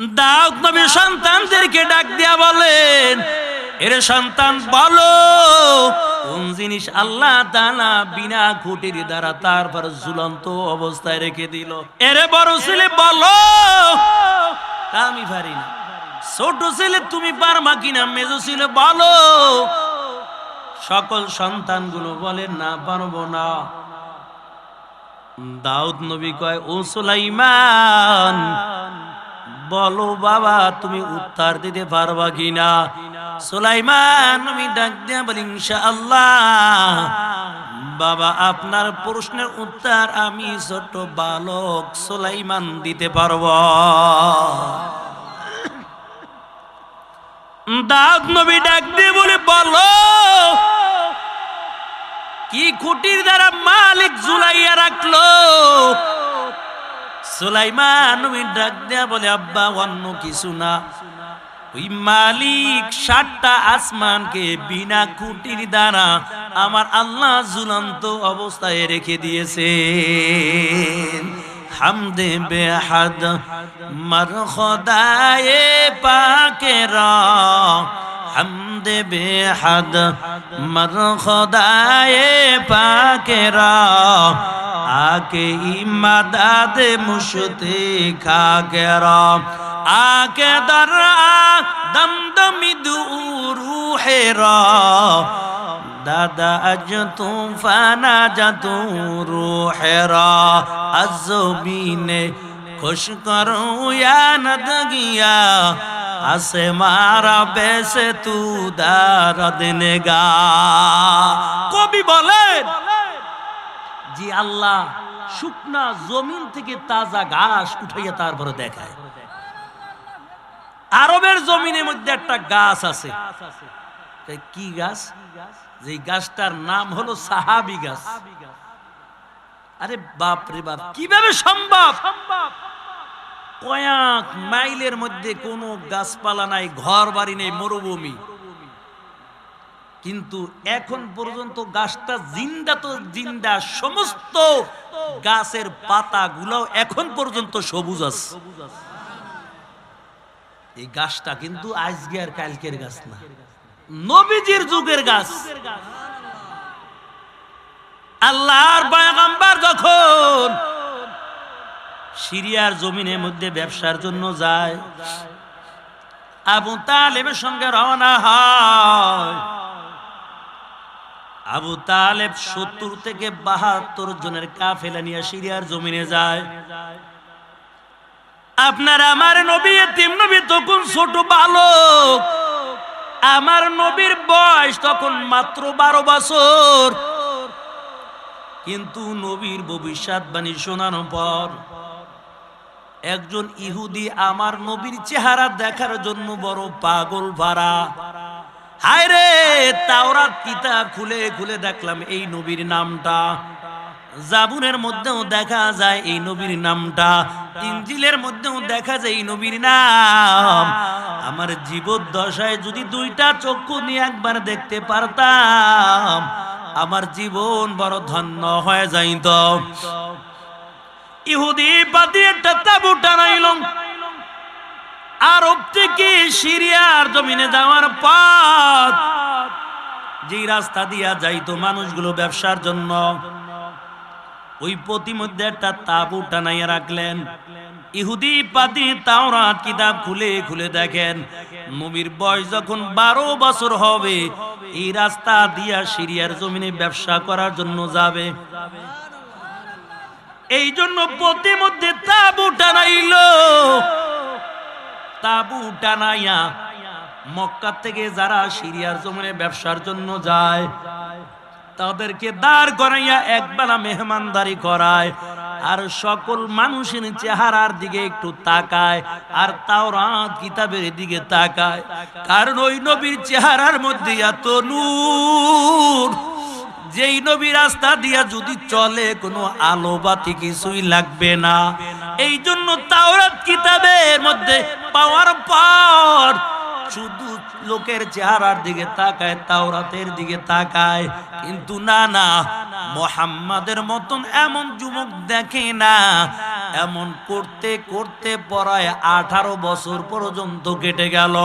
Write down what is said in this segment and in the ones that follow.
দাউদ নবী সন্তানদেরকে ডাক দিয়া বলেন, এর সন্তান বলো কোন জিনিস আল্লাহ তাআলা বিনা খুঁটির দ্বারা তারপর ঝুলন্ত অবস্থায় রেখে দিল। এরে বড় ছেলে বলো, আমি পারি না। ছোট ছেলে তুমি পারবা কিনা? মেজো ছেলে বলো। সকল সন্তানগুলো বলেন না, পারবো না। দাউদ নবী কয়, ও সুলাইমান বলো বাবা তুমি উত্তর দিতে পারবা কিনা? সুলাইমান নবী ডাক দিয়া বলেন, ইনশাআল্লাহ বাবা আপনার প্রশ্নের উত্তর আমি ছোট বালক সুলাইমান দিতে পারব। দাউদ নবী ডাক দিয়ে বলে, বলো কি খুঁটির দ্বারা মালিক ঝুলাইয়া রাখলো? সুলাইমান নবী ডাক দিয়া বলে, আব্বা অন্য কিছু না, ওই মালিক 7টা আসমানকে বিনা খুঁটির দ্বারা আমার আল্লাহ ঝুলন্ত অবস্থায় রেখে দিয়েছে। হামদে বেহাদ মার খোদায়ে পাকেরা, হামদে বেহাদ মার খোদায়ে পাকেরা, আকে ইমাদাদ মুশতে খাগেরা, আকে দর দমদমি রুহেরা, দাদা আজ তুফানা জাতু রুহেরা, আজবিনে খুশ করো ইয়া নদগিয়া, আসে মারা বেসে তু দারদ নেগা। কবি বলেন জি আল্লাহ শুকনা জমিন থেকে তাজা ঘাস উঠাইয়া তারপরে দেখায়। আরবের জমিনের মধ্যে একটা গাছ আছে। কি গাছ? যে গাছটার নাম হলো সাহাবী গাছ। আরে বাপ রে বাপ, কিভাবে সম্ভব? কয়েক মাইলের মধ্যে কোনো গাছপালা নাই, ঘর বাড়ি নেই, মরুভূমি, কিন্তু এখন পর্যন্ত গাছটা জিন্দা তো জিন্দা, সমস্ত গাছের পাতাগুলো এখন পর্যন্ত সবুজ আছে। এই গাছটা কিন্তু আজকে আর কালকের গাছ না, নবীজির যুগের গাছ। আল্লাহর পয়গম্বর যখন সিরিয়ার জমিনের মধ্যে ব্যবসার জন্য যায়, আবু তালেবের সঙ্গে রওনা হয়। আবু তালেব 70 থেকে 72 জনের কাফেলা নিয়ে সিরিয়ার জমিনে যায়। আপনার আমার নবী এতিম নবী তখন ছোট বালক, আমার নবীর বয়স তখন মাত্র 12 বছর। কিন্তু নবীর ভবিষ্যৎবাণী শোনানোর পর একজন ইহুদি আমার নবীর চেহারা দেখার জন্য বড় পাগল ভাড়া। হায় রে, তাওরাত কিতাব খুলে খুলে দেখলাম এই নবীর নামটা, জাবুরের মধ্যেও দেখা যায় এই নবীর নামটা, ইনজিলের মধ্যেও দেখা যায় এই নবীর নাম। আমার জীবদ্দশায় যদি 2টা চক্ষু নিয়ে একবার দেখতে পারতাম, আমার জীবন বড় ধন্য হয়ে যাইত। ইহুদি বাদী একটা তাঁবু টানাইল। আরব থেকে সিরিয়ার জমিনে যাওয়ার পথ, যে রাস্তা দিয়া যাইতো মানুষগুলো ব্যবসার জন্য, ওই পথিমধ্যে একটা তাঁবু টানাইয়া রাখলেন। ইহুদি পাতি তাওরাত কিতাব খুলে খুলে দেখেন নবীর বয়স যখন 12 বছর হবে, এই রাস্তা দিয়া সিরিয়ার জমিনে ব্যবসা করার জন্য যাবে। এই জন্য পথিমধ্যে তাঁবু টানাইল। তাঁবু টানাইয়া মক্কা থেকে যারা সিরিয়ার জমিনে ব্যবসার জন্য যায় তাদেরকে দাঁড় করাইয়া একবেলা মেহমানদারি করায়, আর সকল মানুষের চেহারার দিকে একটু তাকায়, আর তাওরাত কিতাবের দিকে তাকায়, কারণ ওই নবীর চেহারার মধ্যে এত নূর, যেই নবী রাস্তা দিয়া যদি চলে কোনো আলো বাতি কিছুই লাগবে না। এই জন্য তাওরাত কিতাবের মধ্যে পাওয়ার পর শুধু লোকের চেহারার দিকে তাকায়, তাওরাতের দিকে তাকায়, কিন্তু না না, মুহাম্মাদের মতন এমন যুবক দেখে না। এমন করতে করতে প্রায় 18 বছর পর্যন্ত কেটে গেল।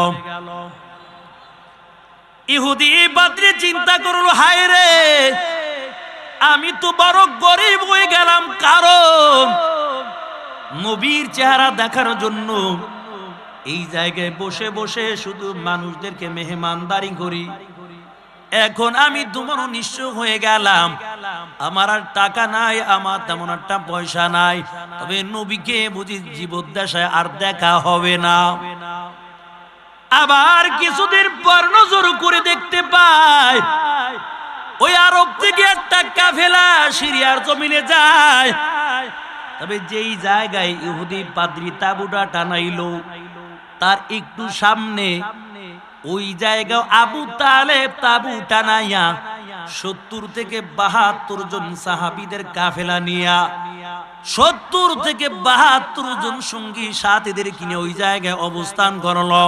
ইহুদি বাদরি চিন্তা করলো, হায় রে, আমি তো বড় গরিব হয়ে গেলাম, কারণ নবীর চেহারা দেখার জন্য এই জায়গায় বসে বসে শুধু মানুষদেরকে মেহমানদারি করি। এখন আমি তোমার নিঃস্ব হয়ে গেলাম, আমার আর টাকা নাই, আমার তেমন একটা পয়সা নাই, তবে নবীকে বুঝি জীবদ্দশায় আর দেখা হবে না। আবার কিছুদিন পর নজর করে দেখতে পায় ওই আরব থেকে একটা কাফেলা সিরিয়ার জমিনে যায়। তবে যেই জায়গায় ইহুদি পাদ্রী তাঁবুটা টানাইলো, তার একটু সামনে ওই জায়গা আবু তালেব তাঁবু টানাইয়া 70 থেকে 72 জন সাহাবীদের কাফেলা নিয়া 70 থেকে 72 জন সঙ্গী সাথীদের কিনে ওই জায়গায় অবস্থান করলো।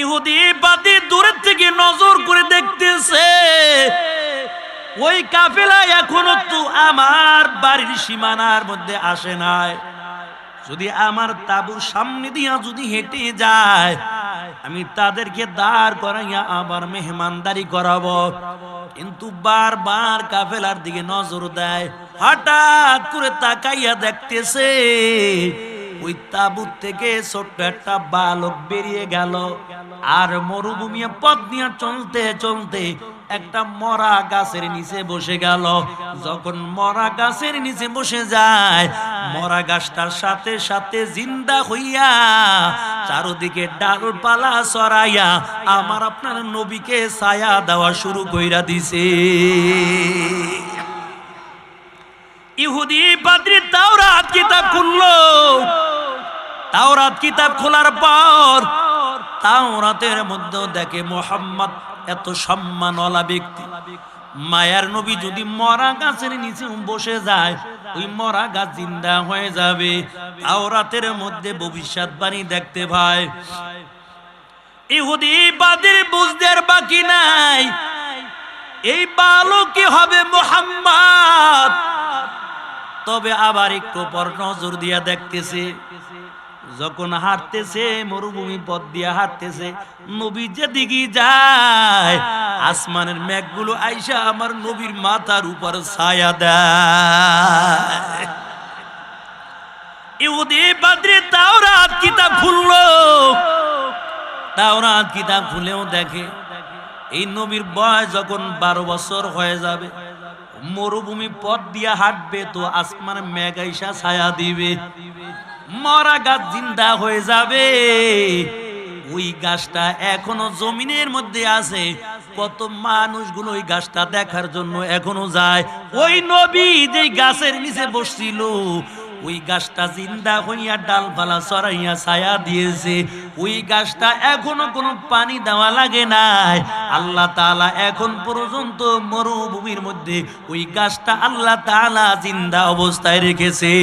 ইহুদি বাদী দূরের থেকে নজর করে দেখতেছে ওই কাফেলা এখনো তো আমার বাড়ির সীমানার মধ্যে আসে নাই। যদি আমার তাঁবুর সামনে দিয়া যদি হেঁটে যায়, আমি তাদেরকে দাঁড় করাইয়া আবার মেহমানদারি করাবো। কিন্তু বারবার কাফেলার দিকে নজর দেয়। হঠাৎ করে তাকাইয়া দেখতেছে ওই তাঁবুর থেকে ছোট্ট একটা বালক বেরিয়ে গেল, আর মরুভূমি পথ নিয়ে চলতে চলতে একটা মরা গাছের নিচে বসে গেল। যখন মরা গাছের নিচে বসে যায়, মরা গাছটার সাথে সাথে জিন্দা হইয়া চারদিকে ডালপালা ছড়াইয়া আমার আপনার নবীকে ছায়া দেওয়া শুরু কইরা দিছে। ইহুদি পাদ্রী তাওরাত কিতাব খুললো। তাওরাত কিতাব খোলার পর তাওরাতের মধ্যে দেখে মুহাম্মদ এত সম্মানওয়ালা ব্যক্তি, মায়ার নবী যদি মরা গাছের নিচে বসে যায়, ওই মরা গাছ জিন্দা হয়ে যাবে। তাওরাতের মধ্যে ভবিষ্যৎবাণী দেখতে পায়। ইহুদি বাদীর বুঝতে বাকি নাই, এই বালকই হবে মুহাম্মদ। তবে আবার একটু পর নজর দিয়া দেখতেছে, যখন হাঁটতেছে মরুভূমি পথ দিয়া হাঁটতেছে, নবী যেদিকে যায় আসমানের মেঘগুলো আইসা আমার নবীর মাথার উপর ছায়া দেয়। ইহুদি পাদ্রী তাওরাত কিতাব খুললো। তাওরাত কিতাব খুলেও দেখে এই নবীর বয়স যখন 12 বছর হয়ে যাবে, মরুভূমি পথ দিয়া হাঁটবে তো আসমান মেঘ আইসা ছায়া দিবে, মরা গাছ জিন্দা হয়ে যাবে। ওই গাছটা এখনো জমিনের মধ্যে আছে, কত মানুষগুলো ওই গাছটা দেখার জন্য এখনো যায়। ওই নবী যে গাছের নিচে বসছিল, ওই গাছটা জিন্দা হইয়া ডালপালা ছড়াইয়া ছায়া দিয়েছে। ওই গাছটা এখনো কোনো পানি দেওয়া লাগে নাই। আল্লাহ তাআলা এখন পর্যন্ত মরুভূমির মধ্যে ওই গাছটা আল্লাহ তাআলা জিন্দা অবস্থায় রেখেছে।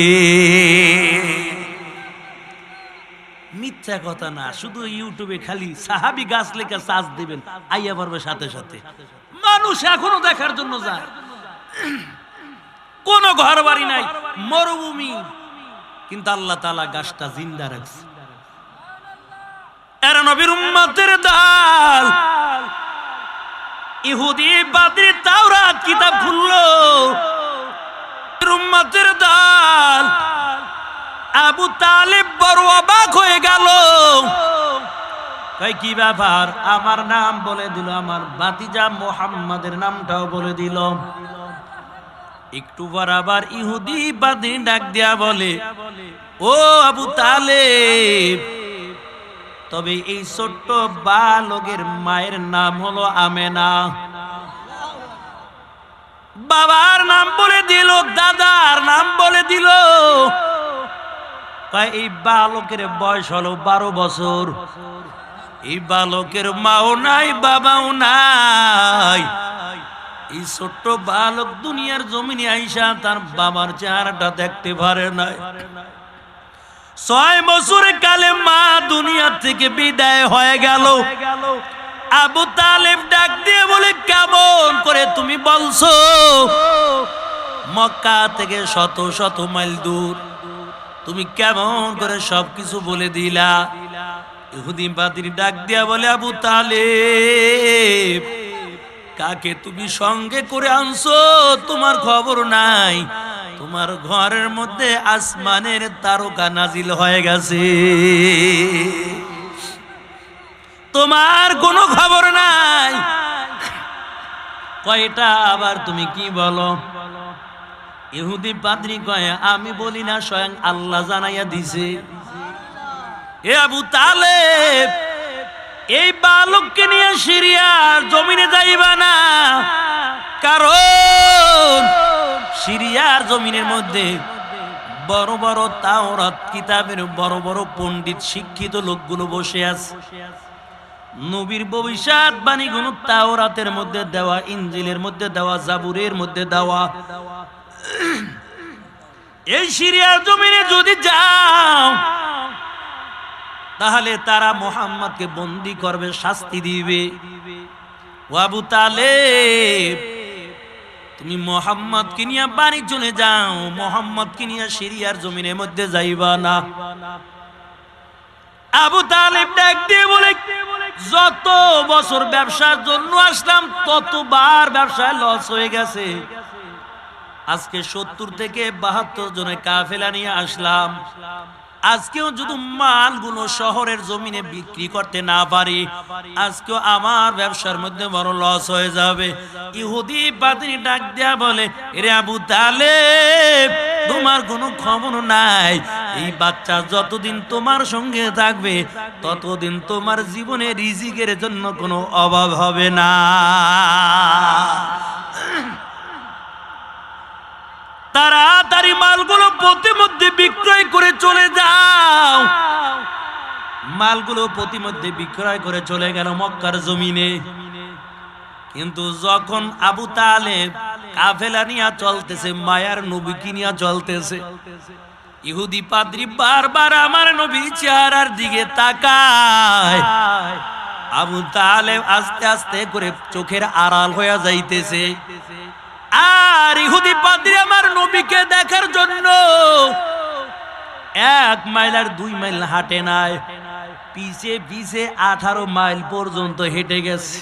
মিথ্যা কথা না, শুধু ইউটিউবে খালি সাহাবী গাছ লেখা সার্চ দিবেন, আইয়া পারবে সাথে সাথে। মানুষ এখনো দেখার জন্য যায়, কোন ঘর বাড়ি নাই, মরুভূমি, কিন্তু আল্লাহ তাআলা গাছটা জিন্দা রাখছে। এরা নবীর উম্মতের দল। ইহুদি পাদ্রী তাওরাত কিতাব খুললো। উম্মতের দল। আবু তালেব বড় অবাক হয়ে গেল। কই কি ব্যাপার, আমার নাম বলে দিল, আমার ভাতিজা মুহাম্মাদের নামটাও বলে দিল। একটু পর আবার ইহুদি বাদী ডাক দিয়া বলে, ও আবু তালেব, তবে এই ছোট্ট বালকের মায়ের নাম হলো আমেনা। বাবার নাম বলে দিল, দাদার নাম বলে দিল। এই বালকের বয়স হলো 12 বছর। এই বালকের মাও নাই, বাবাও নাই। এই ছোট্ট বালক দুনিয়ার জমিনে আইসা তার বাবার চেহারাটা দেখতে পারে নাই। 6 বছর কালে মা দুনিয়া থেকে বিদায় হয়ে গেল। আবু তালেব ডাক দিয়ে বলে, কেমন করে তুমি বলছো? মক্কা থেকে শত শত মাইল দূর, তুমি কেমন করে সবকিছু বলে দিলা? ইহুদি পাদ্রী ডাক দিয়া বলে, আবু তালেব, কাকে তুমি সঙ্গে করে আনছো তোমার খবর নাই। তোমার ঘরের মধ্যে আসমানের তারকা নাজিল হয়ে গেছে, তোমার কোনো খবর নাই। কয়টা আবার তুমি কি বলো? ইহুদি পাদ্রী কয়, আমি বলি না, স্বয়ং আল্লাহ জানাইয়া দিছে। এ আবু তালেব, এই বালককে নিয়ে সিরিয়ার জমিনে যাইবা না, কারণ সিরিয়ার জমিনের মধ্যে বড় বড় তাওরাত কিতাবের বড় বড় পণ্ডিত শিক্ষিত লোকগুলো বসে আছে। নবীর ভবিষ্যৎবাণীগুলো তাওরাতের মধ্যে দেওয়া, ইনজিলের মধ্যে দেওয়া, জাবুরের মধ্যে দেওয়া। এই সিরিয়ার জমিনে যদি যাও, তাহলে তারা মুহাম্মদকে বন্দী করবে, শাস্তি দিবে। ও আবু তালেব, তুমি মুহাম্মদকে নিয়ে বাড়ি চলে যাও, মুহাম্মদকে নিয়ে সিরিয়ার জমিনের মধ্যে যাইবা না। আবু তালেব ডাক দিয়ে বলে, যত বছর ব্যবসার জন্য আসলাম ততবার ব্যবসায় লস হয়ে গেছে। আজকে 70 থেকে 72 জনের কাফেলা নিয়ে আসলাম। আজকেও যদি মালগুলো শহরের জমিনে বিক্রি করতে না পারি, আজকেও আমার ব্যবসার মধ্যে বড় লস হয়ে যাবে। ইহুদি পাদ্রী ডাক দেয়া বলে, রে আবু তালেব, তোমার কোনো খবর নাই। এই বাচ্চা যতদিন তোমার সঙ্গে থাকবে ততদিন তোমার জীবনে রিজিকের জন্য কোনো অভাব হবে না। তাড়াতাড়ি মালগুলো প্রতিমধ্যে বিক্রয় করে চলে যাও। মালগুলো প্রতিমধ্যে বিক্রয় করে চলে গেল মক্কার জমিনে। কিন্তু যখন আবু তালেব কাফেলা নিয়ে চলতেছে, মায়ার নবীকে নিয়ে চলতেছে, ইহুদি পাদ্রী বারবার আমার নবীর চেহারার দিকে তাকায়। আবু তালেব আস্তে আস্তে করে চোখের আড়াল হয়ে যাইতেছে। আর ইহুদি পাদ্রী আমার নবীকে দেখার জন্য 1 মাইল আর 2 মাইল হাঁটে নাই, পিছে পিছে 18 মাইল পর্যন্ত হেঁটে গেছে।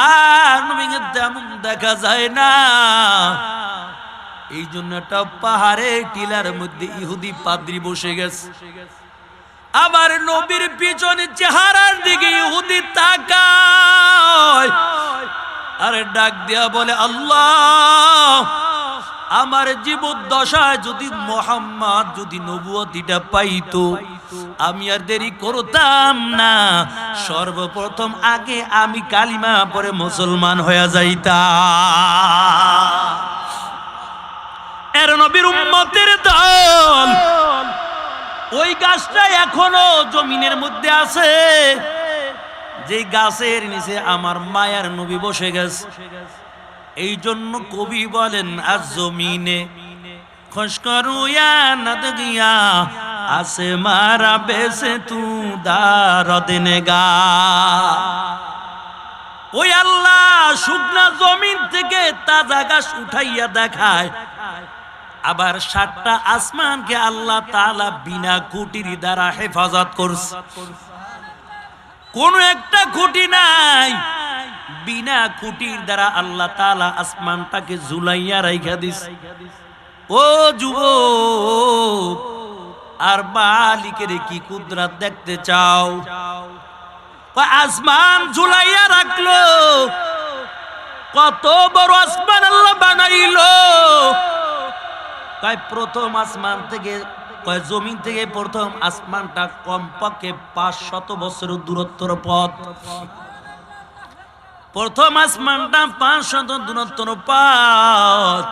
আর নবীকে তেমন দেখা যায় না। এই জন্য একটা পাহাড়ে টিলার মধ্যে ইহুদি পাদ্রী বসে গেছে। আবার নবীর পিছনে চেহারার দিকে ইহুদি তাকায়, আরে ডাক দিয়া বলে, আল্লাহ, আমার জীবদ্দশায় যদি মুহাম্মদ যদি নবুয়তিটা পাইতো, আমি আর দেরি করতাম না, সর্বপ্রথম আগে আমি কালিমা পড়ে মুসলমান হয়ে যাইতাম। এর নবীর উম্মতের দল, ওই গাছটা এখনো জমিনের মধ্যে আছে, যে গাছের নিচে আমার মায়ার নবী বসে গেছে। এই জন্য কবি বলেন, আজ জমিনে খসকরুয়া নদ গিয়া আসে মারা বেসে তু দারদনে গা। ওই আল্লাহ শুকনা জমিন থেকে তাজা গাছ উঠাইয়া দেখায়, আবার 7টা আসমানকে আল্লাহ তাআলা বিনা খুঁটির দ্বারা হেফাজত করছে। কোন একটা খুঁটি নাই, বিনা খুঁটির দ্বারা আল্লাহ তাআলা আসমানটাকে ঝুলাইয়া রাইখা দিছে। ও যুবক আর বালিকের কি কুদরত দেখতে চাও? আসমান ঝুলাইয়া রাখলো, কত বড় আসমান আল্লাহ বানাইলো। প্রথম আসমান থেকে, জমিন থেকে প্রথম আসমানটা কমপক্ষে 500 বছরের দূরত্বর পথ। প্রথম আসমানটা 500 দূরত্বর পথ।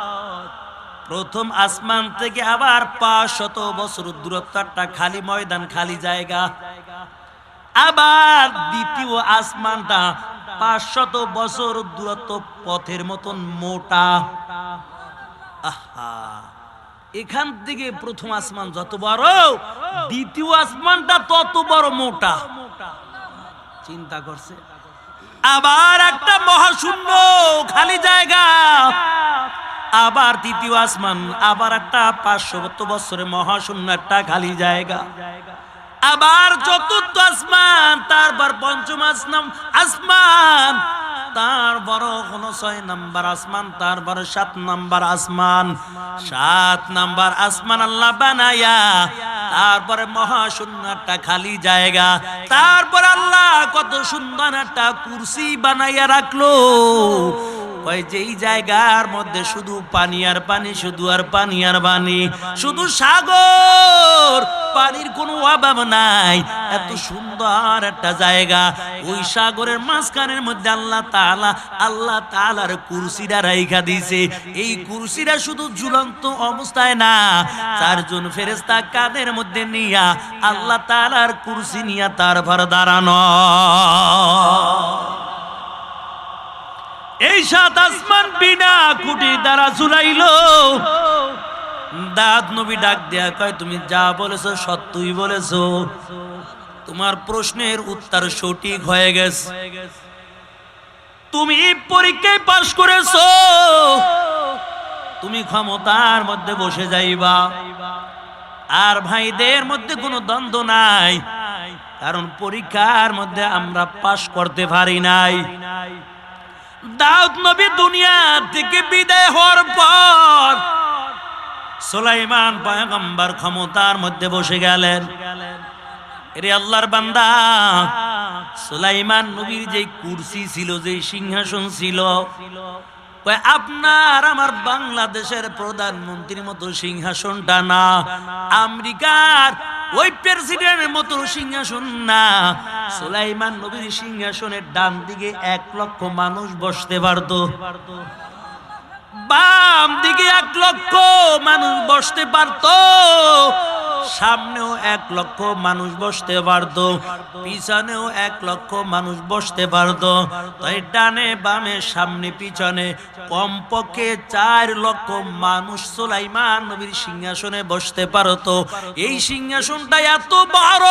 প্রথম আসমান থেকে আবার 500 বছর দূরত্বটা খালি ময়দান, খালি জায়গা। আবার দ্বিতীয় আসমানটা 500 বছর দূরত্ব পথের মতন মোটা। আহা, এখান থেকে প্রথম আসমান যত বড়, দ্বিতীয় আসমানটা তত বড় মোটা। চিন্তা করছে। আবার একটা মহাশূন্য খালি জায়গা, আবার তৃতীয় আসমান, আবার একটা 500 বছরের মহাশূন্য একটা খালি জায়গা, আবার চতুর্থ আসমান, তারপর পঞ্চম আসমান, তারপর 6 নাম্বার আসমান, তারপর 7 নাম্বার আসমান। 7 নাম্বার আসমান আল্লাহ বানায়া তারপরে মহাশূন্য একটা খালি জায়গা, তারপর আল্লাহ কত সুন্দর একটা কুরসি বানাইয়া রাখলো। কয় যেই জায়গার মধ্যে শুধু পানি আর পানি, শুধু আর পানি আর পানি, শুধু সাগর, পানির কোনো অভাব নাই। এত সুন্দর একটা জায়গা, ওই সাগরের মাঝখানের মধ্যে আল্লাহ তাআলার কুরসিটা রাইখা দিয়েছে। এই কুরসিটা শুধু ঝুলন্ত অবস্থায় না, 4 জন ফেরেশতা কাঁধের মধ্যে নিয়া আল্লাহ তাআলার কুরসি নিয়া তারপর দাঁড়ানো। এই 7 আসমান বিনা খুঁটি দ্বারা ঝুলাইলো। দাউদ নবী ডাক দেয়া কয়, তুমি যা বলেছো সত্যই বলেছো, তোমার প্রশ্নের উত্তর সঠিক হয়ে গেছে, তুমি পরীক্ষায় পাশ করেছো, তুমি ক্ষমতার মধ্যে বসে যাইবা। আর ভাইদের মধ্যে কোনো দ্বন্দ্ব নাই, কারণ পরীক্ষার মধ্যে আমরা পাশ করতে পারি নাই। দাউদ নবী দুনিয়া থেকে বিদায় হওয়ার পর সুলাইমান পয়গম্বর ক্ষমতার মধ্যে বসে গেলেন। এরে আল্লাহর বান্দা, সুলাইমান নবীর যে কুরসি ছিল, যে সিংহাসন ছিল, আপনার আমার বাংলাদেশের প্রধানমন্ত্রীর মতো সিংহাসনটা না, আমেরিকার ওই প্রেসিডেন্টের মতো সিংহাসন না। সুলাইমান নবীর সিংহাসনের ডান দিকে 1 লক্ষ মানুষ বসতে পারত, বাম দিকে 1 লক্ষ মানুষ বসতে পারত, সামনেও 1 লক্ষ মানুষ বসতে পারত, পিছনেও 1 লক্ষ মানুষ বসতে পারত। তাই ডানে বামে সামনে পিছনে কমপক্ষে 4 লক্ষ মানুষ সুলাইমান নবীর সিংহাসনে বসতে পারত। এই সিংহাসনটা এত বড়,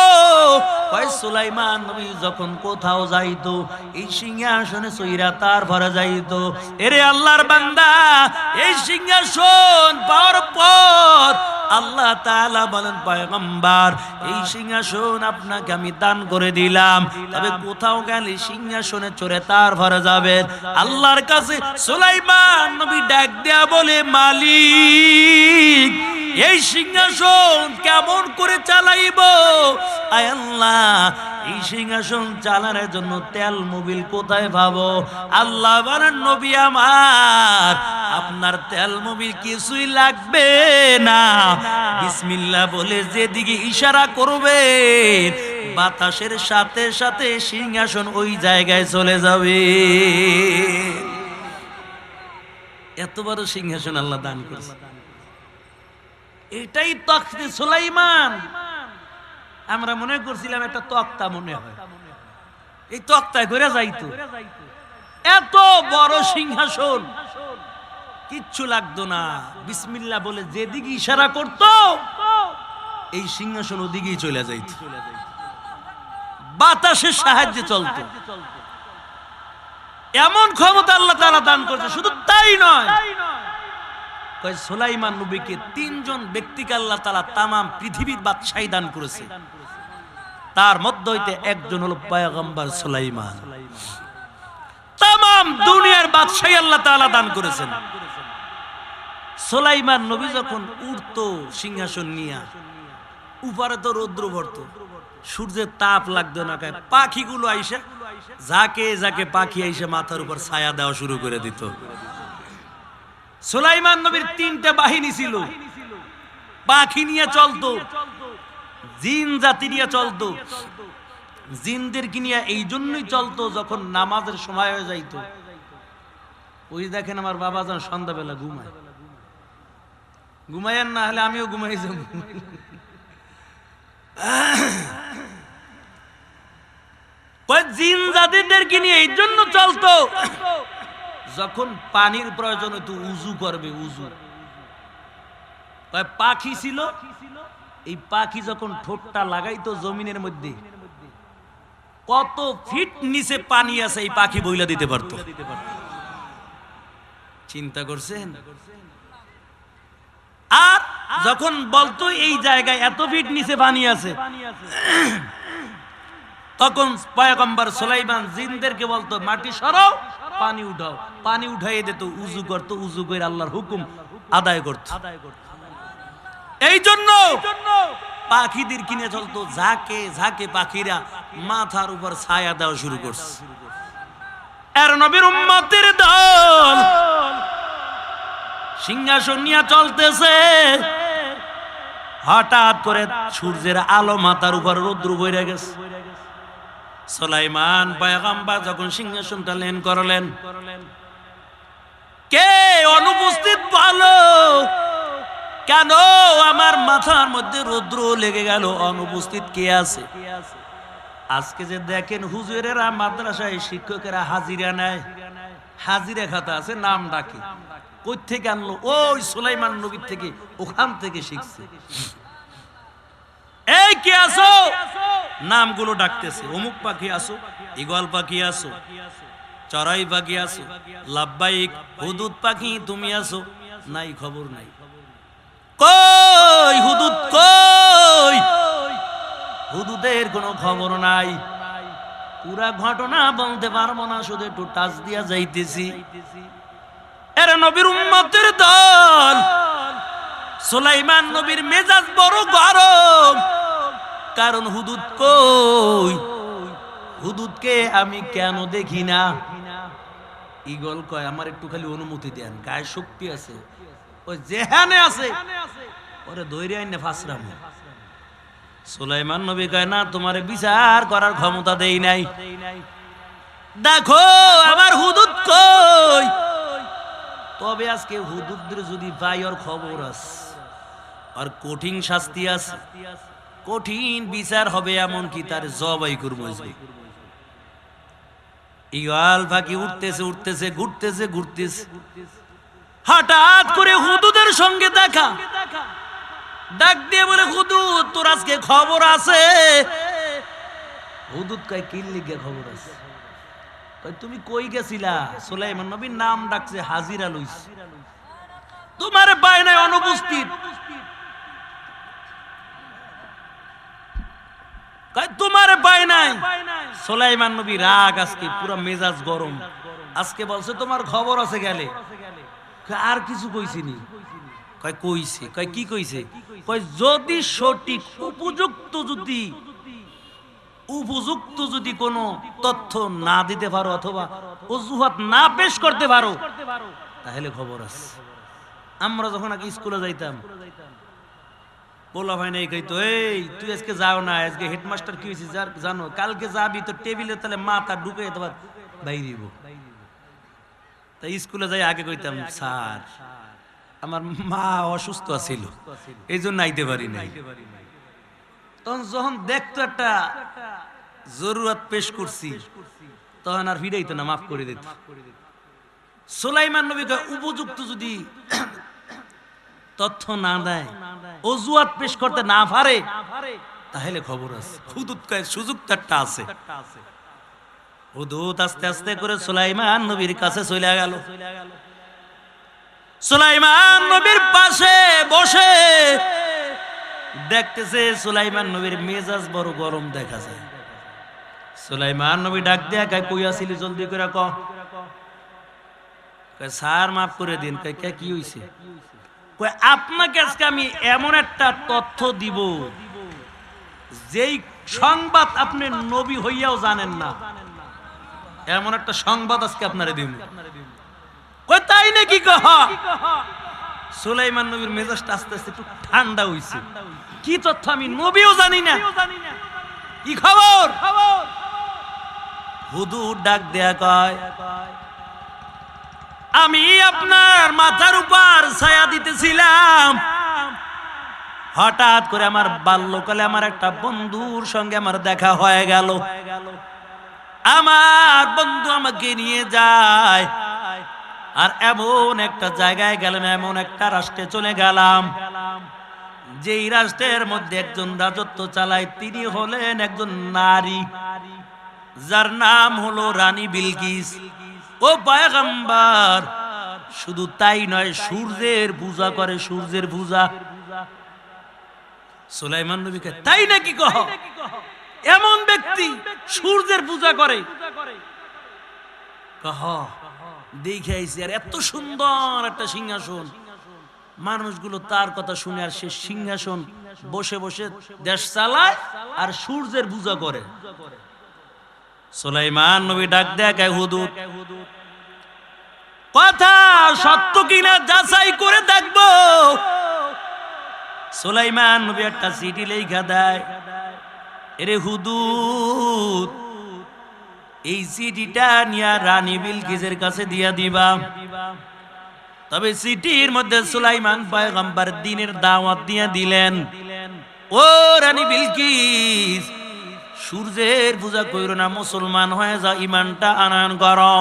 কয় সুলাইমান নবী যখন কোথাও যাইতো এই সিংহাসনে চইরা তার ভরা যাইতো। এরে আল্লাহর বান্দা, এই সিংহাসন পাওয়ার পর আল্লাহ তাআলা বলেন, পয়গম্বর এই সিংহাসন আপনাকে আমি দান করে দিলাম, তবে কোথাও গেলে সিংহাসনে চড়ে তার ভরা যাবেন। আল্লাহর কাছে সুলাইমান নবী ডাক দেয়া বলে, মালিক এই সিংহাসন কেমন করে চালাইব? আয় আল্লাহ, এই সিংহাসন চালানোর জন্য তেল মোবিল কোথায় পাবো? আল্লাহ বলেন, নবী আমার, আপনার তেল মোবিল কিছুই লাগবে না, বিসমিল্লাহ বলে যেদিকে ইশারা করবে বাতাসের সাথে সাথে সিংহাসন ওই জায়গায় চলে যাবে। এত বড় সিংহাসন আল্লাহ দান করেছে। এটাই তখতে সুলাইমান। আমরা মনে করছিলাম একটা তক্তা মনে হয়, এই তক্তায় ঘুরে যাইতো। এত বড় সিংহাসন, কিচ্ছু লাগতো না, বিসমিল্লাহ বলে যেদিকে ইশারা করত এই সিংহাসন ওদিকেই চলে যাইত, বাতাসের সাহায্যে চলতো। এমন ক্ষমতা আল্লাহ তাআলা দান করেছে। শুধু তাই নয়, সুলাইমান নবীকে 3 জন ব্যক্তিকে আল্লাহ তাআলা তামাম পৃথিবীর বাদশাহী দান করেছে। তার মধ্যে হইতে একজন হলো পয়গম্বর সুলাইমান। তামাম দুনিয়ার বাদশাহী আল্লাহ তাআলা দান করেছেন। সুলাইমান নবী যখন উঠতো সিংহাসন নিয়ে, উপরে তো রৌদ্র পড়তো, সূর্যের তাপ লাগতো না, পাখিগুলো আইসা যাকে যাকে পাখি আইসা মাথার উপর ছায়া দেওয়া শুরু করে দিত। সুলাইমান নবীর 3টা বাহিনী ছিল, পাখি নিয়ে চলতো, জিন জাতি নিয়ে চলতো। জিনদেরকে নিয়ে এই জন্যই চলতো, যখন নামাজের সময় হয়ে যাইতো, ওই দেখেন আমার বাবা যান সন্ধ্যাবেলা ঘুমায়, ঘুমাইয়েন না হলে আমিও ঘুমাই যাব। জিন জাতিদেরকে নিয়ে এই জন্য চলতো, যখন পানির প্রয়োজন হতো উজু করবে, উজু কয় পাখি ছিল, এই পাখি যখন ঠোঁটটা লাগাইতো জমিনের মধ্যে, কত ফিট নিচে পানি আছে এই পাখি বইলা দিতে পারতো। চিন্তা করছেন? আর যখন বলতো এই জায়গায় এত ফিট নিচে পানি আছে, তখন পয়গম্বর সুলাইমান জিনদেরকে বলতো মাটি সরাও, পানি উঠাও, পানি উঠাইয়ে দিত, উজু করতো, উজু করে আল্লাহর হুকুম আদায় করত। এই জন্য পাখিদের কিনে চলতো, ঝাঁকে ঝাঁকে পাখিরা মাথার উপর ছায়া দেওয়া শুরু করছে। আর নবীর উম্মতের দল সিংহাসন নিয়ে চলতেছে, হঠাৎ করে সূর্যের আলো মাথার উপর রৌদ্র বইরে গেছে। সুলাইমান পয়গম্বর যখন সিংহাসনটা লেন করলেন, কে অনুপস্থিত বলো, কেন আমার মাথার মধ্যে রৌদ্র লেগে গেল? অনুপস্থিত কে আছে? আজকে যে দেখেন হুজুরেরা মাদ্রাসায় শিক্ষকেরা হাজিরা নেয়, হাজিরা খাতা আছে, নাম ডাকে, কই থেকে আনলো? ওই সুলাইমান নবীর থেকে, ওখান থেকে শিখছে। এই কে আসো? নামগুলো ডাকতেছে, অমুক পাখি আসো, ঈগল পাখি আসো, চড়াই পাখি আসো, লাব্বাইক, হুদুদ পাখি তুমি আসো। নাই, খবর নাই। কই হুদুদ, কই? হুদুদের কোনো খবর নাই। পুরা ঘটনা বলতে পারবো না, শুধু একটু টাচ দিয়া যাইতেছি। এরা নবীর উম্মতের দল। সুলাইমান নবীর মেজাজ বড় গরম, কারণ হুদুদ কই? হুদুদকে আমি কেন দেখি না? ঈগল কয় আমার একটু খালি অনুমতি দেন, গায়ে শক্তি আছে, ওই যেখানে আছে ওরে দৈরে আইনে ফাসরাম। সুলাইমান নবী কয় না, তোমারে বিচার করার ক্ষমতা দেই নাই, দেখো আমার হুদুদ কই? তবে আজকে হুদুদের যদি পাই ওর খবর আছে, আর কঠিন শাস্তি আছে, কঠিন বিচার হবে, এমন কি তার জবাই করবো। ঈগল পাখি উঠতেছে উঠতেছে, ঘুরতেছে ঘুরতেছে, হঠাৎ করে হুদুদের সঙ্গে দেখা। ডাক দিয়ে বলে, হুদুদ তোর আজকে খবর আছে? হুদুদ কয় কি লিগে খবর আছে? তুমি কই গেছিলা? সুলাইমান নবীর নাম ডাকছে, হাজিরা লইছে, তোমার পায় নাই, অনুপস্থিত। তোমার পায় নাই। সুলাইমান নবী রাগ, আজকে পুরো মেজাজ গরম। আজকে বলছে তোমার খবর আছে গেলে। আর কিছু কইছিনি? কয় কইছে। কয় কি কইছে? কয় যদি সঠিক উপযুক্ত যদি কোনো তথ্য না দিতে পারো অথবা অজুহাত না পেশ করতে পারো, তাহলে খবর আছে। আমরা যখন আগে স্কুলে যাইতাম, বলা ভাই নাই কইতো, এই তুই আজকে যাও না, আজকে হেডমাস্টার কি হয়েছে জানো? কালকে যাবি তো টেবিলে তাহলে মাথা ঢুকে তোমার বাইরিব। তাই স্কুলে যাই আগে কইতাম, স্যার আমার মা অসুস্থ ছিল, এই জন্য আইতে পারি নাই। তখন যখন দেখতো একটা জরুরত পেশ করছি, তখন আর ফিরাইতো না, মাফ করে দিত। সুলাইমান নবী উপযুক্ত যদি তথ্য না দেয়, অজুহাত পেশ করতে না পারে, তাহলে খবর আছে। হুদুদ কয় সুযোগটা আছে। হুদুদ আস্তে আস্তে করে সুলাইমান নবীর কাছে চলে গেল। সুলাইমান নবীর পাশে বসে দেখতেছে, সুলাইমান নবীর মেজাজ বড় গরম দেখা যায়। সুলাইমান নবী ডাক দিয়া কয় কই আছিলি, জলদি করে ক। কয় স্যার মাফ করে দিন। কয় কে কি হইছে? কয় আপনাকে আজকে আমি এমন একটা তথ্য দিব, যেই সংবাদ আপনি নবী হইয়াও জানেন না, এমন একটা সংবাদ আজকে আপনারে দিব। কয় তাই নাকি? কহ। সুলাইমান নবীর মেজাজটা আস্তে আস্তে একটু ঠান্ডা হইছে। কি তথ্য? আমি নবীও জানি না, কি খবর? হুদুদ ডাক দেয়া কয়, আমি আপনার মাথার উপর ছায়া দিতেছিলাম, হঠাৎ করে আমার বাল্যকালে আমার একটা বন্ধুর সঙ্গে আমার দেখা হয়ে গেল। আমার বন্ধু আমাকে নিয়ে যায়, আর এমন একটা জায়গায় গেলাম, এমন একটা রাষ্ট্রে চলে গেলাম, যেই রাষ্ট্রের মধ্যে একজন রাজত্ব চালায় তিনি হলেন একজন নারী, যার নাম হলো রানী বিলকিস। ও পয়গম্বর, শুধু তাই নয়, সূর্যের পূজা করে, সূর্যের পূজা। সুলাইমান নবীকে তাই নাকি কহ? এমন ব্যক্তি সূর্যের পূজা করে? কহ দেখে আইছি, আর এত সুন্দর একটা সিংহাসন, মানুষগুলো তার কথা শুনে আর সে সিংহাসন বসে বসে দেশ চালায় আর সূর্যের পূজা করে। সুলাইমান নবী ডাক দেয়, হুদুদ, কথা সত্য কিনা যাচাই করে দেখবো। সুলাইমান নবী একটা চিঠি লেখা দেয়, এরে হুদুদ, এই চিঠিটা নিয়ে রানী বিলকিসের কাছে দিয়া দিবা। তবে চিঠির মধ্যে সুলাইমান পয়গম্বর দ্বীনের দাওয়াত দিয়ে দিলেন, ও রানী বিলকিস, সূর্যের পূজা কইরো না, মুসলমান হয়ে যা, ঈমানটা আনয়ন করো।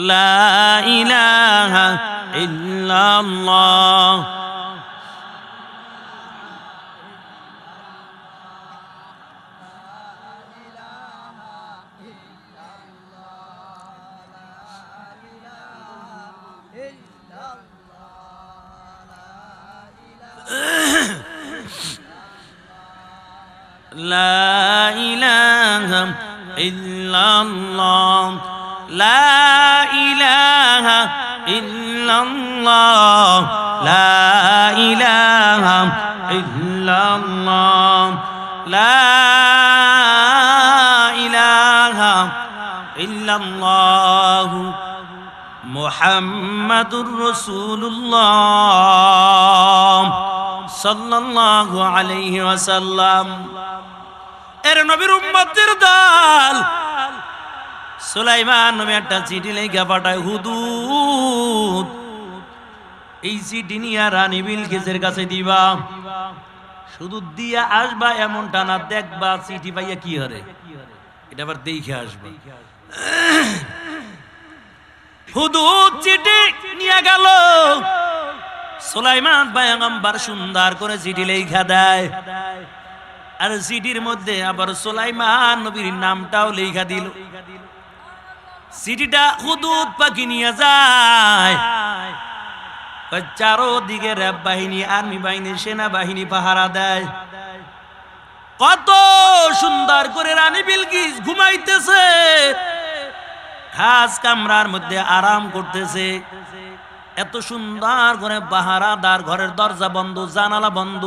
লা ইলাহা ইল্লাল্লাহ। লা ইলাহা ইল্লাল্লাহ, লা ইলাহা ইল্লাল্লাহ, লা ইলাহা ইল্লাল্লাহ, লা ইলাহা ইল্লাল্লাহ, মুহাম্মাদুর রাসূলুল্লাহ সাল্লাল্লাহু আলাইহি ওয়াসাল্লাম। এর নবীর উম্মতের দল সুলাইমান নবী একটা চিঠি লেখা পাঠায়, হুদুদ, এই চিঠি নিয়ে রানী বিলকিসের কাছে দিবা। শুধু দিয়া আসবা এমনটা না, দেখবা চিঠি পাইয়া কি হরে, এটা আবার দেখে আসবা। হুদুদ চিঠি নিয়ে গেল, সুলাইমান পয়গম্বর সুন্দর করে চিঠি লেখা দেয়, আর চিঠির মধ্যে আবার সুলাইমান নবীর নামটাও লেখা দিল। চিঠিটা হুদুদ পাখি নিয়ে যায়, চারোদিকে র্যাব বাহিনী, আর্মি বাহিনী, সেনাবাহিনী পাহারা দেয়। কত সুন্দর করে রানী বিলকিস ঘুমাইতেছে, খাস কামরার মধ্যে আরাম করতেছে। এত সুন্দর করে পাহারাদার, ঘরের দরজা বন্ধ, জানালা বন্ধ।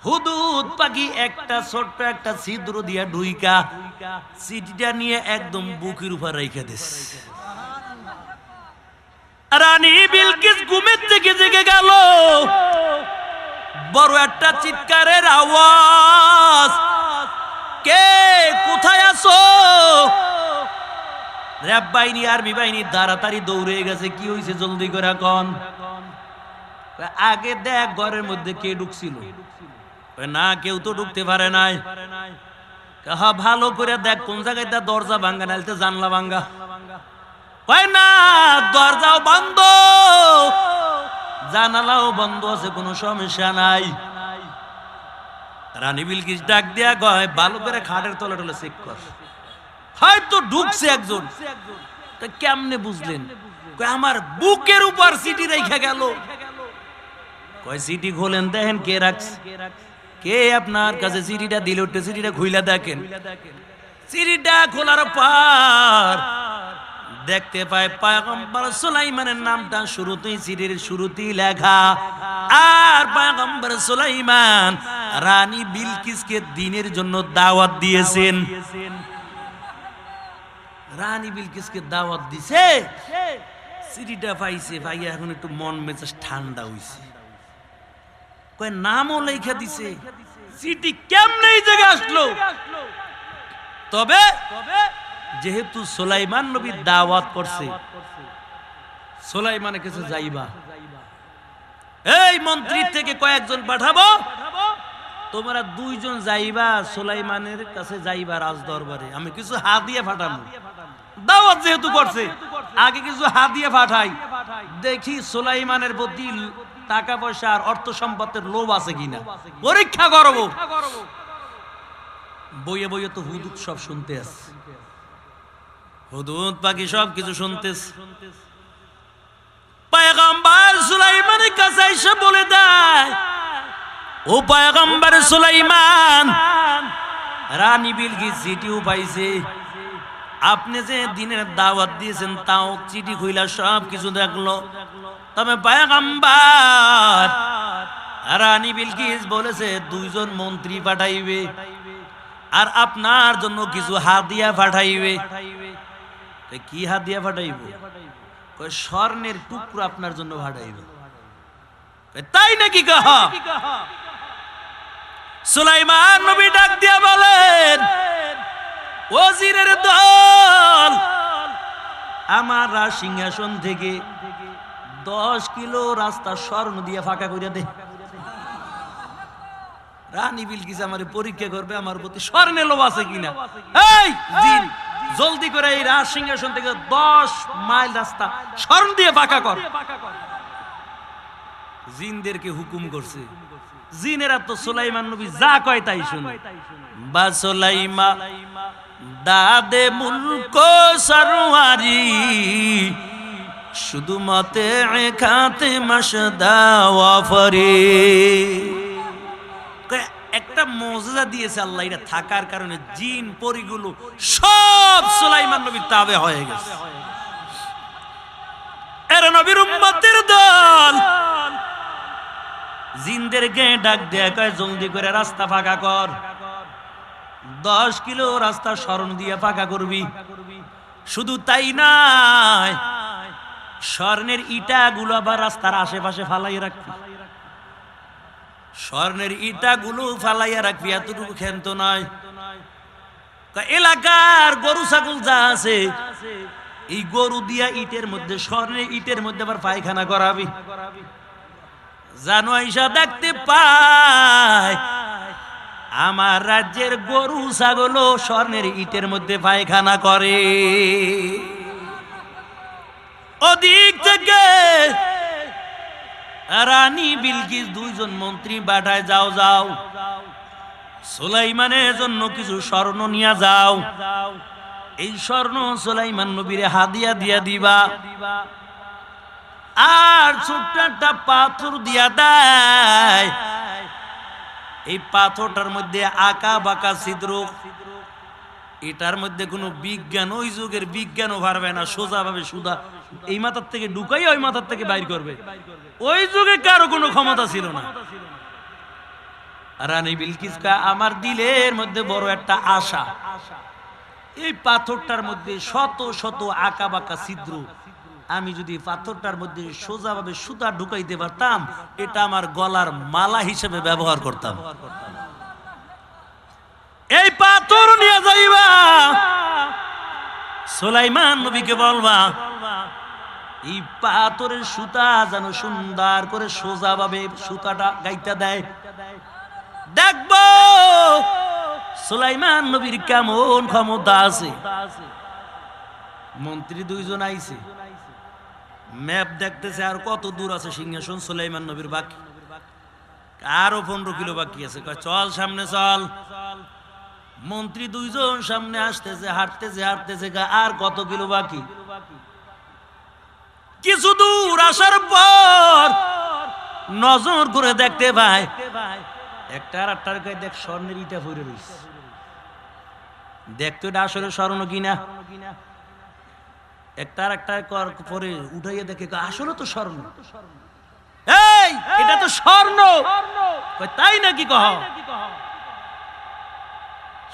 হুদুদ পাখি একটা ছোট্ট একটা ছিদ্র দিয়া ঢুইকা চিঠিটা নিয়ে একদম বুকের উপর রেখে দিছে। রানী বিলকিস ঘুমের থেকে জেগে গেল, বড় একটা চিৎকারের আওয়াজ, কে কোথায় আছো? র্যাব বাহিনী, আর্মি বাহিনী তাড়াতাড়ি দৌড়ে গেছে। কি হয়েছে জলদি করে কোন? আগে দেখ ঘরের মধ্যে কে ঢুকছিল। না, কেউ তো ঢুকতে পারে নাই। ভালো করে দেখ কোন জায়গায় দরজা ভাঙ্গা, নাইলে জানলা ভাঙ্গা। কয় না, দরজাও বন্ধ, জানালাও বন্ধ আছে, কোনো সমস্যা নাই। রানী বিলকিস ডাক দিয়া কয়, ভালো করে খাটের তলে টলে চেক কর, হয়তো ঢুকছে একজন। কেমনে বুঝলেন? আমার বুকের উপর চিঠি রেখে গেল। কয় চিঠি খোলেন, দেখেন কে রাখছে, কে আপনার কাছে চিঠিটা দিল, চিঠিটা খুইলা দেখেন। চিঠিটা খোলার পর দেখতে পায় পয়গম্বর সুলাইমানের নামটা শুরুতেই, চিঠির শুরুতেই লেখা। আর পয়গম্বর সুলাইমান রানী বিলকিসকে দিনের জন্য দাওয়াত দিয়েছেন। রানী বিলকিসকে দাওয়াত দিছে, চিঠিটা পাইছে, ভাইয়া এখন একটু মন মেজাজ ঠান্ডা হইছে। কয় নামও লেখা দিছে, চিঠি কেমনে এই জায়গায় আসলো? তবে যেহেতু সুলাইমান নবী দাওয়াত করছে, সুলাইমানের কাছে যাইবা, এই মন্ত্রী থেকে কয়েকজন পাঠাবো, তোমরা 2 জন যাইবা সুলাইমানের কাছে যাইবা রাজ দরবারে, আমি কিছু হাদিয়া পাঠাবো। দাওয়াত যেহেতু করছে, আগে কিছু হাদিয়া পাঠাই, দেখি সুলাইমানের প্রতি টাকা পয়সা আর অর্থ সম্পদের লোভ আছে কিনা, পরীক্ষা করব। বইয়ে বইয়ে তো হুদুদ সব শুনতে আছে, হুদুদ পাখি সব কিছু শুনতেছে। পয়গম্বর সুলাইমানের কাছে এসে বলে দেয়, ও পয়গম্বর সুলাইমান, রানী বিলকিস চিঠিও পাইছে, আপনি যে দিনের দাওয়াত দিয়েছেন তাও চিঠি খুইলা সব কিছু দেখলো। তবে পয়গম্বর, রানী বিলকিস বলেছে 2 জন মন্ত্রী পাঠাইবে আর আপনার জন্য কিছু হাদিয়া পাঠাইবে। কি হাদিয়া পাঠাইব? স্বর্ণের টুকরো আপনার জন্য পাঠাইবে। তাই নাকি? কহ। সুলাইমান নবী ডাক দিয়া বলেন, ওজিরের দল, আমার সিংহাসন থেকে 10 কিলো রাস্তা স্বর্ণ দিয়ে ফাঁকা করে দে। রানী বিলকিস আমারে পরীক্ষা করবে আমার প্রতি স্বর্ণের লোভ আছে কিনা। এই জিন, জলদি করে এই রাজ সিংহাসন থেকে 10 মাইল রাস্তা স্বর্ণ দিয়ে ফাঁকা কর। জিনদেরকে হুকুম করছে, জিনেরা তো সুলাইমান নবী যা কয় তাই শুনে। বা সুলাইমা দাদে মুলক সরওয়ারি, শুধু মতে খাতে মাসদা ওয়াফরি। একটা মুজিজা দিয়েছে আল্লাহ, এটা থাকার কারণে জিন পরিগুলো সব সুলাইমান নবীর তাবে হয়ে গেছে। এর নবীর উম্মতের দল জিনদেরকে ডাক দেয়া কয়, জলদি করে রাস্তা ফাঁকা কর, 10 কিলো রাস্তা স্বর্ণ দিয়ে ফাঁকা করবি। শুধু তাই নাই, স্বর্ণের ইটাগুলো আবার রাস্তার আশেপাশে ফালাই রাখবি, স্বর্ণের ইটাগুলো ফালাইয়া রাখবি। এতটুকু ক্ষান্ত নয়, এলাকার গরু ছাগল যা আছে এই গরু দিয়া ইটের মধ্যে, স্বর্ণের ইটের মধ্যে আবার পায়খানা করাবি। জানো আইসা দেখতে পায় আমার রাজ্যের গরু ছাগল স্বর্ণের ইটের মধ্যে পায়খানা করে। ওদিক থেকে রানী বিলকিস 2 জন মন্ত্রী পাঠায়, যাও যাও সুলাইমানের জন্য কিছু স্বর্ণ নিয়ে যাও, এই স্বর্ণ সুলাইমান নবীর হাদিয়া দিয়া দিবা। আর ছোট্ট একটা পাথর দিয়া দেয়, এই পাথরটার মধ্যে আঁকা বাঁকা ছিদ্র, এটার মধ্যে কোনো বিজ্ঞান, ওই যুগের বিজ্ঞানও পারবে না সোজা ভাবে সুদা এই মাথার থেকে ঢুকাই ওই মাথার থেকে বাইর করবে। ওই যুগে কারো কোনো ক্ষমতা ছিল না। রানী বিলকিস আমার দিলের মধ্যে বড় একটা আশা, এই পাথরটার মধ্যে শত শত আঁকা বাঁকা ছিদ্র, আমি যদি পাথরটার মধ্যে সোজাভাবে সুতা ঢুকাইতে পারতাম, এটা আমার গলার মালা হিসেবে ব্যবহার করতাম। এই পাথর নিয়ে যাইবা, সুলাইমান নবীকে বলবা এই পাথরের সুতা যেন সুন্দর করে সোজাভাবে সুতাটা গাইতে দেয়। দেখবো সুলাইমান নবীর কেমন ক্ষমতা আছে। মন্ত্রী 2 জন আইছে, ম্যাপ দেখতেছে আর কত দূর আছে সিংহাসন সুলাইমান নবীর বাকি, আরো 15 কিলো বাকি আছে। চল সামনে চল। মন্ত্রী 2 জন সামনে আসতেছে, হাঁটতেছে হাঁটতেছে, আর কত কিলো বাকি। কিছু দূর আসার পর নজর করে দেখতে পাই একটা আর একটার গায়ে দেখ স্বর্ণের ইটা পড়ে রইছে। দেখতো এটা আসলে স্বর্ণ কিনা। একটা আর একটা পরে উঠাইয়া দেখে আসলে তো স্বর্ণ। এই এটা তো স্বর্ণ। তাই নাকি? কহ।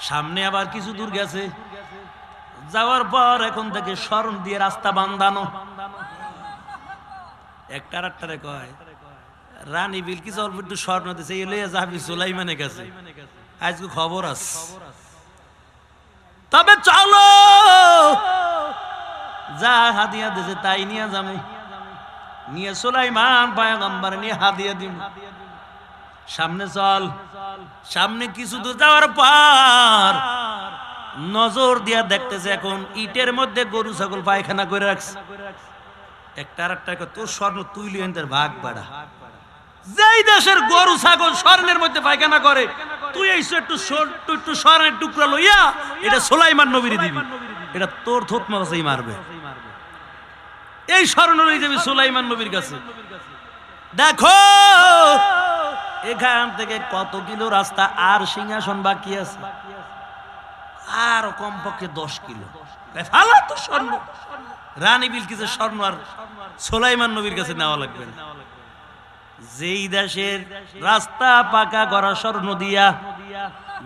সামনে আবার কিছু দূর গেছে, যাওয়ার পর এখন থেকে স্বর্ণ দিয়ে রাস্তা বান্ধানো। একটা আর একটারে কয় রানী বিলকিস অল্প একটু স্বর্ণ দিছে, এলে যাবি সুলাইমানের কাছে, আজকে খবর আছে। তবে চলো যা হাদিয়া দিছে তাই নিয়ে যাবো, নিয়ে সুলাইমান পয়গম্বর নিয়ে হাদিয়া দিব। সামনে চল। সামনে কিছু দূর যাওয়ার পর নজর দিয়া দেখতেছে এখন ইটের মধ্যে গরু ছাগল পায়খানা করে রাখছে। একটা আর একটা তোর স্বর্ণ তুই লিয়েন তার ভাগ বাড়া। যেই দেশের গরু ছাগল স্বর্ণের মধ্যে পায়খানা করে, তুই এইসব একটু স্বর্ণের টুকরা লইয়া এটা সুলাইমান নবীর দিবি, এটা তোর থতমা কাছেই মারবে। এই স্বর্ণ লই যাবি সুলাইমান নবীর কাছে। দেখো এখান থেকে কত কিলো রাস্তা, আর সিংহাসন বাকি আছে, আর কমপক্ষে 10 কিলো। ফালা তো স্বর্ণ, রানী বিলকিসের স্বর্ণ আর সুলাইমান নবীর কাছে নেওয়া লাগবে না। যেই দেশের রাস্তা পাকা করা স্বর্ণ দিয়া,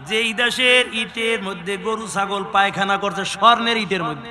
যেই দেশের ইটের মধ্যে গরু ছাগল পায়খানা করছে স্বর্ণের ইটের মধ্যে,